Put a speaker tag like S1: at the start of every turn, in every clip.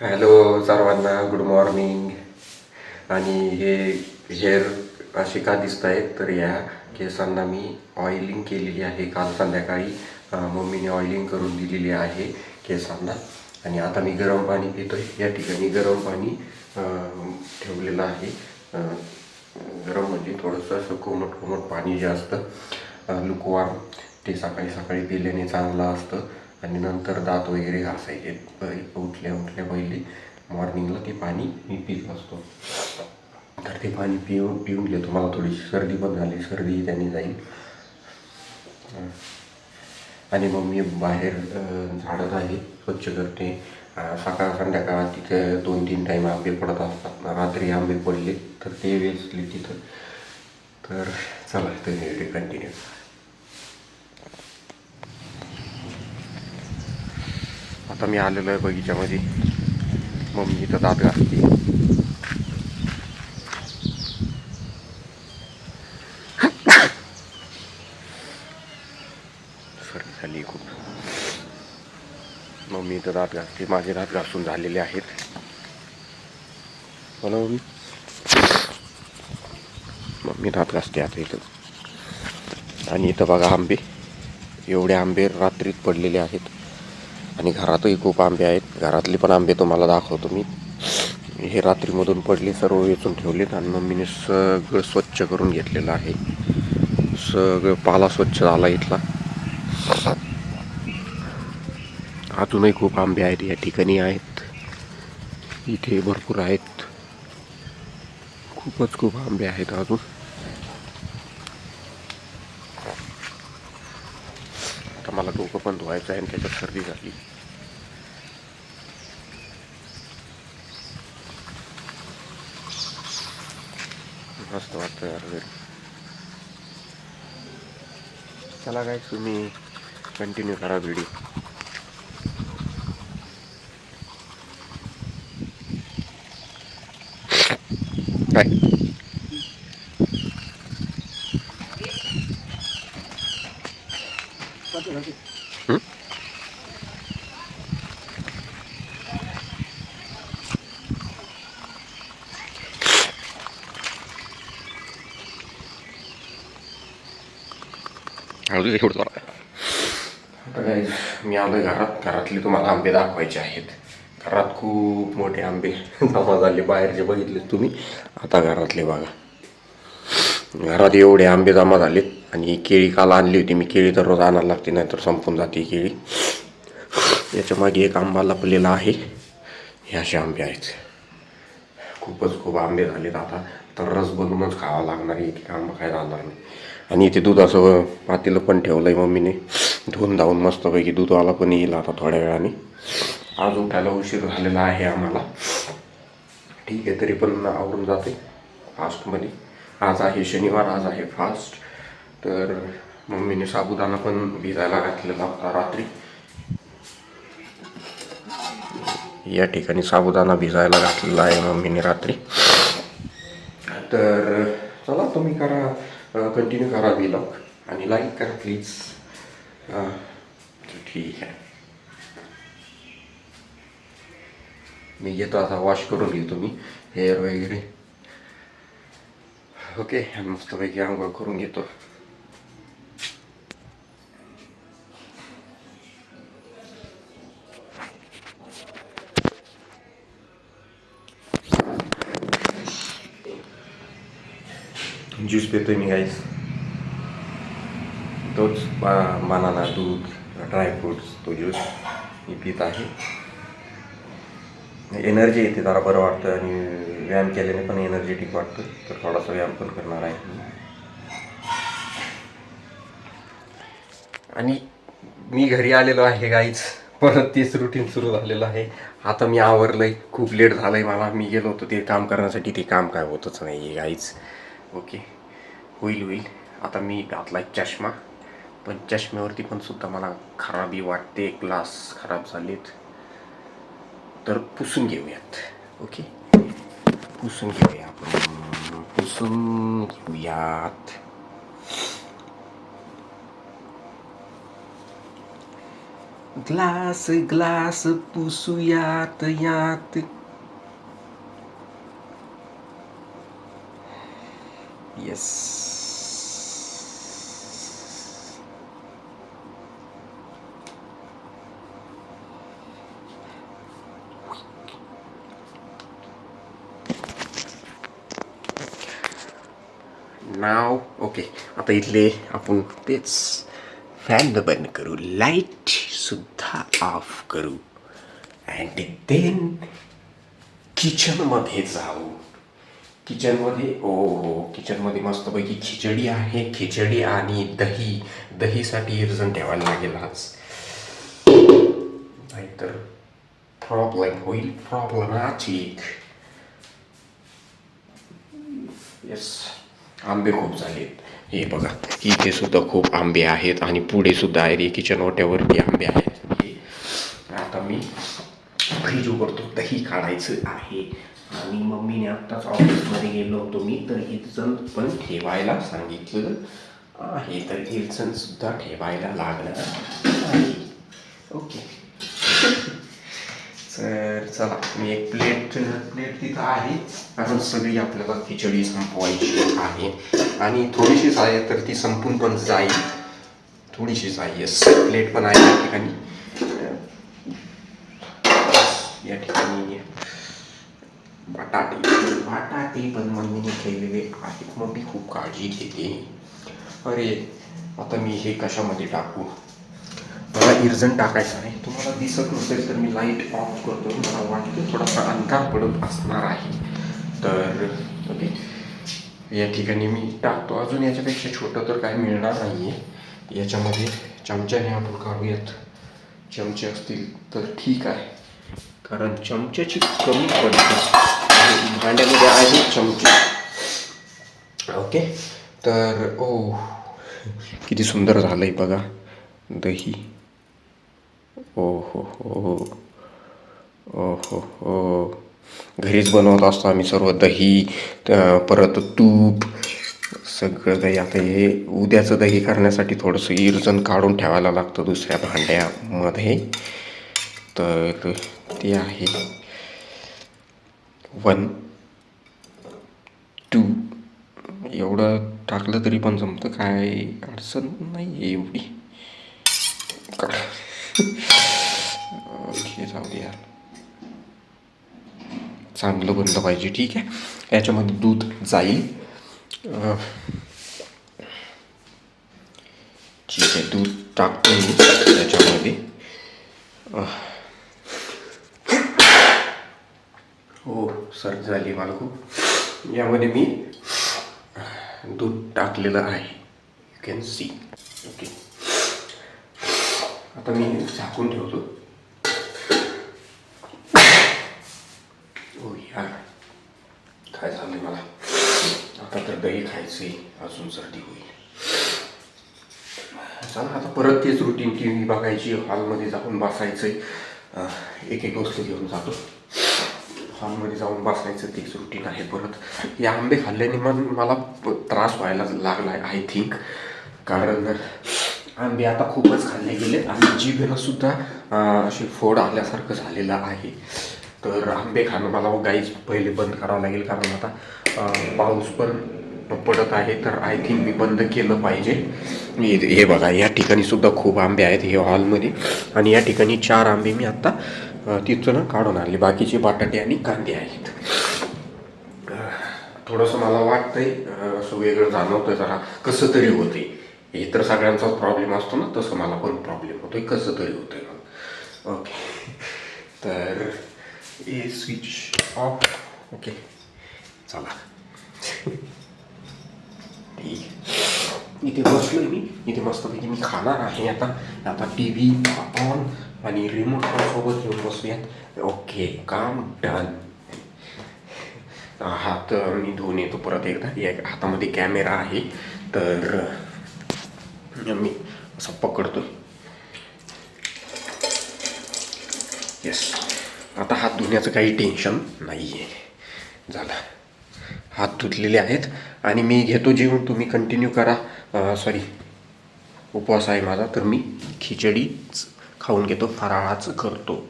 S1: Hello सर्वांना, good morning. आणि हे हेअर असे का दिसत आहेत तर या केसांना मी ऑइलिंग केलेली आहे काल संध्याकाळी. मम्मीने ऑइलिंग करून दिलेली आहे केसांना. आणि आता मी गरम पाणी पितोय. या ठिकाणी गरम पाणी ठेवलेलं आहे. गरम म्हणजे थोडंसं असं कोमट कोमट पाणी जे असतं लुकवार्म, ते सकाळी सकाळी पिल्याने चांगलं असतं. आणि नंतर दात वगैरे घासायचे उठल्या उठल्या पहिले मॉर्निंगला ते पाणी मी पित असतो. तर ते पाणी पिऊन घेतो. मला थोडीशी सर्दी पण झाली, सर्दी त्याने जाईल. आणि मग मी बाहेर झाडत आहे, स्वच्छ करते. सकाळ संध्याकाळ तिथे 2-3 टाईम आंबे पडत असतात. रात्री आंबे पडले तर ते वेचले तिथं. तर चला ते कंटिन्यू. आता मी आलेलो आहे बगीच्यामध्ये. मम्मी इथं दात घासते. सर्दी झाली खूप. मम्मी इथं दात घासते. माझे दात घासून झालेले आहेत. मला मम्मी दात घासते आता इथं. आणि इथं बघा आंबे, एवढे आंबे रात्रीत पडलेले आहेत. आणि घरातही खूप आंबे आहेत. घरातले पण आंबे तुम्हाला दाखवतो मी. हे रात्रीमधून पडले, सर्व वेचून ठेवलेत. आणि मम्मीने सगळं स्वच्छ करून घेतलेलं आहे. सगळं पाला स्वच्छ झाला इथला. अजूनही खूप आंबे आहेत या ठिकाणी आहेत. इथे भरपूर आहेत. खूपच खूप आंबे आहेत अजून. आता मला डोकं पण धुवायचं आहे आणि त्याच्यात सर्दी झाली. मस्त वाटतं यार घरी. चला काय, तुम्ही कंटिन्यू करा व्हिडिओ. काय एवढं आता काय, मी आलो घरात. घरातले तुम्हाला आंबे दाखवायचे आहेत. घरात खूप मोठे आंबे जमा झाले. बाहेरचे बघितले तुम्ही, आता घरातले बघा. घरात एवढे आंबे जमा झालेत. आणि केळी काल आणली होती मी. केळी तर रोज आणायला लागते, नाहीतर संपून जाते केळी. याच्या मागे एक आंबा लपलेला आहे. हे असे आंबे आहेत. खूपच खूप आंबे झालेत. आता तर रस बनवूनच खावा लागणार, एक आंबा काय राहणार नाही. आणि इथे दुधाचं पातेलं पण ठेवलं आहे मम्मीने. धुवून धावून मस्तपैकी दूधवाला पण येईल आता थोड्या वेळाने. आज उठायला उशीर झालेला आहे आम्हाला. ठीक आहे, तरी पण आवरून जाते फास्टमध्ये. आज आहे शनिवार, आज आहे फास्ट. तर मम्मीने साबुदाणा पण भिजायला घातलेला होता रात्री. या ठिकाणी साबुदाणा भिजायला घातलेला आहे मम्मीने रात्री. तर चला, तुम्ही करा, कंटिन्यू करा व्लॉग आणि लाईक करा प्लीज. ठीक आहे, मी घेतो आता, वॉश करून घेतो मी हेअर वगैरे. ओके, मस्तपैकी आंघोळ करून घेतो. ज्यूस पितोय मी गाईस. तोच बनाना, दूध, ड्रायफ्रूट्स, तो ज्यूस मी पित आहे. एनर्जी येते, जरा बरं वाटतं. आणि व्यायाम केल्याने पण एनर्जेटिक वाटतं. तर थोडासा व्यायाम पण करणार आहे मी. आणि मी घरी आलेलो आहे गाईच. परत तेच रुटीन सुरू झालेलं आहे. आता मी आवरलंय, खूप लेट झालंय मला. मी गेलो होतो ते काम करण्यासाठी, ते काम काय होतच नाही आहे गाईच. ओके, होईल. आता मी घातला चष्मा, पण चष्म्यावरती पण सुद्धा मला खराबी वाटते. ग्लास खराब झालेत. तर पुसून घेऊयात. ओके, पुसून घेऊया आपण, पुसून घेऊयात. ग्लास ग्लास पुसूयात यात. येस. नाव ओके. आता इथले आपण तेच फॅन बंद करू, लाईट सुद्धा ऑफ करू अँड देन किचनमध्ये जाऊ. किचनमध्ये हो किचनमध्ये मस्तपैकी खिचडी आहे. खिचडी आणि दही. दहीसाठी इरजण ठेवायला लागेल आज, नाहीतर प्रॉब्लेम होईल. प्रॉब्लेमॅटिक. येस. आंबे खूप झालेत. हे बघा इथे सुद्धा खूप आंबे आहेत आणि पुढे सुद्धा आहे. किचन ओट्यावरती आंबे आहेत. आता मी फ्रीज उघडतो. दही काढायचं आहे आणि मम्मीने आत्ताच ऑफिसमध्ये गेलो होतो मी, तर इरजण पण ठेवायला सांगितलं आहे. तर इरजण सुद्धा ठेवायला लागणार आहे. ओके. तर चला मी एक प्लेट तिथं आहे, कारण सगळी आपल्याला खिचडी संपवायची आहे आणि थोडीशीच आहे तर ती संपून पण जाईल. थोडीशीच आहे. येस. प्लेट पण आहे या ठिकाणी. या ठिकाणी बटाटे पण मम्मीने ठेवलेले आहेत. मम्मी खूप काळजी घेते. अरे आता मी हे कशामध्ये टाकू? मला इरजण टाकायचं आहे. तुम्हाला दिसत नसेल तर मी लाईट ऑफ करतो. मला वाटतं थोडासा अंधार पडत असणार आहे. तर ओके या ठिकाणी मी टाकतो. अजून याच्यापेक्षा छोटं तर काही मिळणार नाही आहे. याच्यामध्ये चमच्याने आपण काढूयात. चमचे असतील तर ठीक आहे, कारण चमच्याची कमी पडते. भांड्यामध्ये आहे चमचे. ओके. तर किती सुंदर झालंय बघा दही. ओ हो. घरीच बनवत असतो आम्ही सर्व. दही परत तूप सगळं दही. आता हे उद्याचं दही करण्यासाठी थोडंसं इरजण काढून ठेवायला लागतं दुसऱ्या भांड्यामध्ये. तर ते आहे 1 2. एवढं टाकलं तरी पण जमतं, काय अडचण नाही आहे एवढी. ओके जाऊ द्या. चांगलं बनलं पाहिजे. ठीक आहे. याच्यामध्ये दूध जाईल. ठीक आहे. दूध टाकतो मी त्याच्यामध्ये. हो सर्दी झाली मला खूप. यामध्ये मी दूध टाकलेलं आहे. You can see. ओके. आता मी झाकून ठेवतो. हो यार काय झालं मला. आता तर दही खायचंय, अजून सर्दी होईल. चला आता परत तेच रुटीन टी व्ही बघायची, हॉलमध्ये जाऊन बसायचंय. एक एक वस्तू घेऊन जातो. हॉलमध्ये जाऊन बसायचं तेच रुटीन आहे परत. हे आंबे खाल्ल्याने मला त्रास व्हायला लागला आहे आय थिंक, कारण आंबे आता खूपच खाल्ले गेले आणि जिभेला सुद्धा असे फोड आल्यासारखं झालेलं आहे. तर आंबे खाणं मला गाईच पहिले बंद करावं लागेल, कारण आता पाऊस पण पडत आहे. तर आय थिंक मी बंद केलं पाहिजे. हे बघा या ठिकाणी सुद्धा खूप आंबे आहेत हे हॉलमध्ये, आणि या ठिकाणी 4 आंबे मी आत्ता तिथून काढून आणले. बाकीचे बटाटे आणि कांदे आहेत. थोडंसं मला वाटतंय असं वेगळं जाणवतं, जरा कसं तरी होते. हे तर सगळ्यांचाच प्रॉब्लेम असतो ना, तसं मला पण प्रॉब्लेम होतोय, कसं तरी होतंय मग. ओके. तर स्विच ऑफ. ओके चला. ठीक. इथे बसलोय मी. इथे मस्तपैकी मी खाणार आहे आता टी व्ही ऑन आणि रिमोट सोबत घेऊन बसूयात. ओके काम डन. हात मी धुवून येतो परत एकदा. एक हातामध्ये कॅमेरा आहे तर मी असं पकडतो. येस. आता हात धुण्याचं काही टेन्शन नाही आहे. झालं. हात धुतलेले आहेत आणि मी घेतो जेवण. तुम्ही कंटिन्यू करा. सॉरी उपवास आहे माझा, तर मी खिचडी खाऊन घेतो, फराळाचं करतो.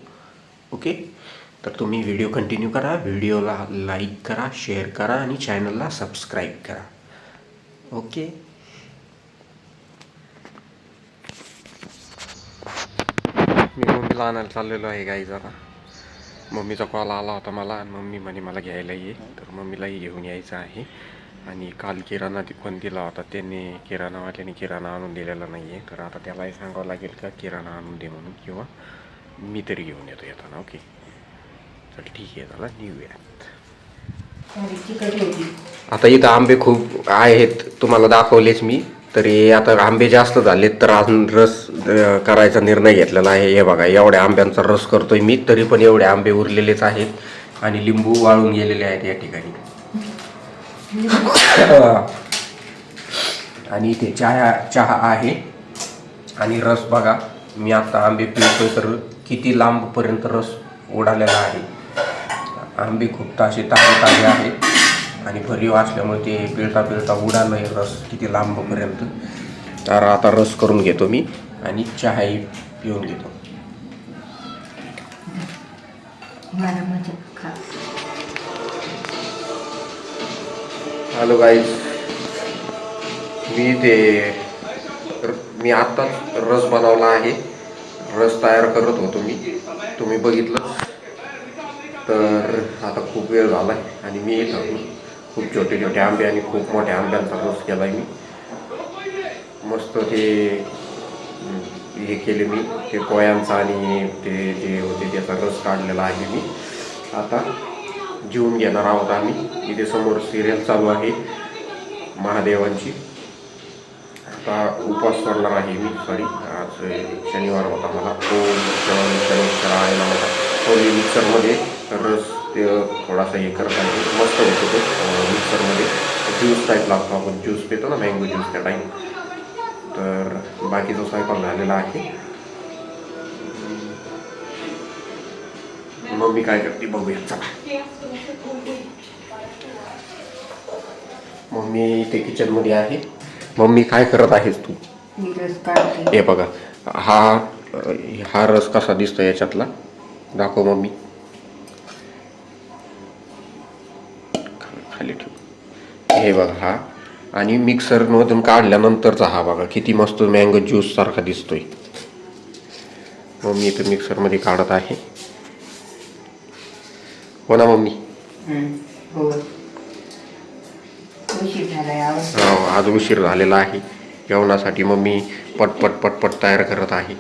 S1: ओके, तर तुम्ही व्हिडिओ कंटिन्यू करा, व्हिडिओला लाईक करा, शेअर करा आणि चॅनलला सबस्क्राईब करा. ओके. मी मम्मीला आणायला चाललेलो आहे गाई. जरा मम्मीचा कॉल आला होता मला आणि मम्मी म्हणे मला घ्यायला ये, तर मम्मीलाही घेऊन यायचं आहे. आणि काल किराणा पण दिला होता त्यांनी, किराणावाल्याने किराणा आणून दिलेला नाही आहे, तर आता त्यालाही सांगावं लागेल का किराणा आणून दे म्हणून, किंवा मी तरी घेऊन येतो येताना. ओके, चल ठीक आहे, झाला निघूयात. आता इथं आंबे खूप आहेत, तुम्हाला दाखवलेच मी. तरी आता आंबे जास्त झालेत तर अजून रस करायचा निर्णय घेतलेला आहे. हे बघा, एवढ्या आंब्यांचा रस करतोय मी, तरी पण एवढे आंबे उरलेलेच आहेत. आणि लिंबू वाळून गेलेले आहेत या ठिकाणी. आणि इथे चहा आहे. आणि रस बघा, मी आता आंबे पिळतोय तर किती लांबपर्यंत रस उडालेला आहे. आंबे खूप ताजे आहेत आणि भरीव असल्यामुळे ते पिळता उडालं रस किती लांबपर्यंत. तर आता रस करून घेतो मी आणि चहाही पिऊन घेतो. हॅलो गाईज, मी आत्ताच रस बनवला आहे. रस तयार करत होतो मी, तुम्ही बघितलं. तर आता खूप वेळ झाला आहे आणि मी इथं खूप छोटे छोटे आंबे आणि खूप मोठ्या आंब्यांचा रस केला आहे मी. मस्त हे केले मी, ते कोयांचा आणि ते जे होते त्याचा रस काढलेला आहे मी. आता जेवून घेणार आहोत आम्ही. इथे समोर सिरियल चालू आहे महादेवांची. आता उपवास सोडणार आहे मी. सॉरी, आज शनिवार होता मला. शनिवार नव्हता. थोडी मिक्सरमध्ये रस ते थोडासा हे करत आहे, मस्त होतो तो मिक्सरमध्ये. ज्यूस टाईप लागतो, आपण ज्यूस पितो ना, मँगो ज्यूस त्या टाईप. तर बाकीचा स्वयंपाक झालेला आहे. मम्मी काय करते बघूया, चला. मम्मी इथे किचनमध्ये आहे. मम्मी काय करत आहेस तू? हे बघा, हा रस कसा दिसतो याच्यातला, दाखव मम्मी. खाली ठेव. हे बघा हा, आणि मिक्सरमधून काढल्यानंतरचा हा बघा किती मस्त मँगो ज्यूस सारखा दिसतोय. मम्मी इथं मिक्सरमध्ये काढत आहे. हो ना मम्मी? हो, आज उशीर झालेला आहे जेवणासाठी. मम्मी पटपट तयार करत आहे.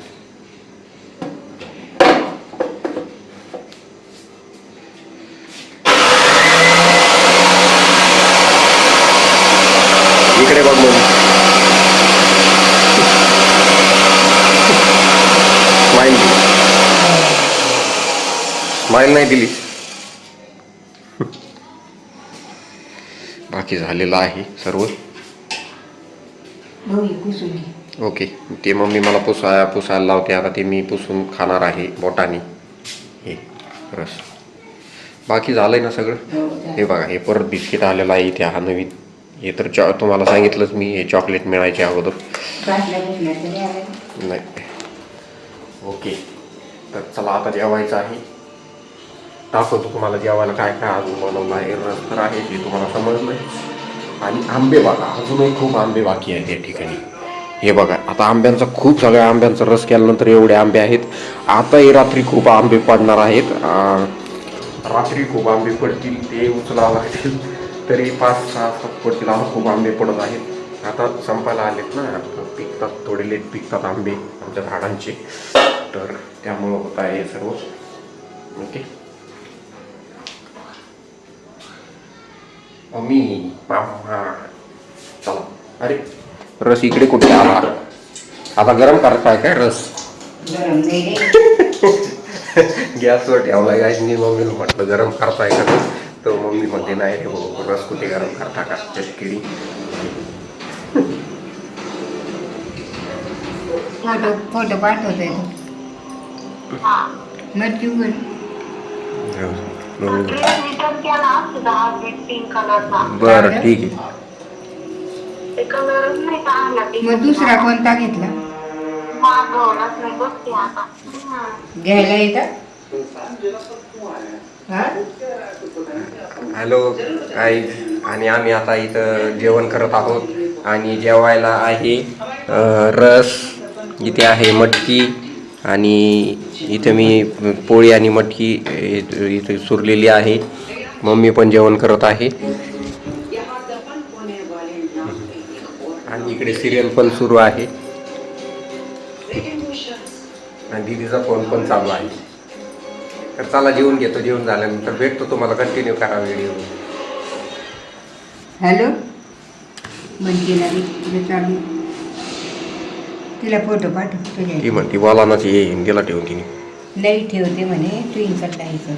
S1: इकडे बघ मम्मी, स्माईल नाही दिली. बाकी झालेलं आहे सर्व. ओके, ते मम्मी मला पुसायला लावते. आता ते मी पुसून खाणार आहे बोटाने हे रस. बाकी झालंय ना सगळं. हे बघा, हे परत बिस्किट आलेलं आहे इथे, हा नवीन. हे तर तुम्हाला सांगितलंच मी, हे चॉकलेट मिळायचे अगोदर नाही. ओके, तर चला आता जेवायचं आहे. दाखवतो तुम्हाला जेवायला काय काय अजून बनवलं आहे. रस तर आहे ते तुम्हाला समजलं. आणि आंबे बघा, अजूनही खूप आंबे बाकी आहेत या ठिकाणी. हे बघा, आता आंब्यांचा खूप सगळ्या आंब्यांचा रस केल्यानंतर एवढे आंबे आहेत. आताही रात्री खूप आंबे पडणार आहेत. रात्री खूप आंबे पडतील, ते उचलावं लागतील. तरी 5-6-7 पडतील. आता खूप आंबे पडत आहेत. आता संपायला आलेत ना, पिकतात, थोडे लेट पिकतात आंबे आमच्या झाडांचे. तर त्यामुळं होत आहे हे सर्व. ओके मम्मी, मामा, चला. अरे रस इकडे कुठे आला? आता गरम करताय काय रस? गॅसवर ठेवलाय काय? मी मम्मीला म्हटलं गरम करताय का रस, तर मम्मी म्हणते नाही रे भाऊ, रस कुठे गरम करता का चटकिडी.
S2: फोटो पाठवते.
S1: बरं ठीक आहे.
S2: मग दुसरा कोणता घेतला? घ्यायला येतात हा
S1: हॅलो काय, आणि आम्ही आता इथं जेवण करत आहोत आणि जेवायला आहे रस, इथे आहे मटकी आणि इथे मी पोळी आणि मटकी इथे सुरलेली आहे. मम्मी पण जेवण करत आहे आणि इकडे सिरियल पण सुरू आहे आणि दीदीचा फोन पण चालू आहे. तर चला जेवून घेतो, जेवण झाल्यानंतर भेटतो तुम्हाला, कंटिन्यू करा व्हिडिओ.
S2: हॅलो म्हणतीला तिला चालू तिला फोटो पाठव
S1: ती
S2: तुझ्या
S1: म्हणते बोला ना, ती हिंदीला ठेवून तिने.
S2: नाही ठेवते म्हणे तू इंकट जायचं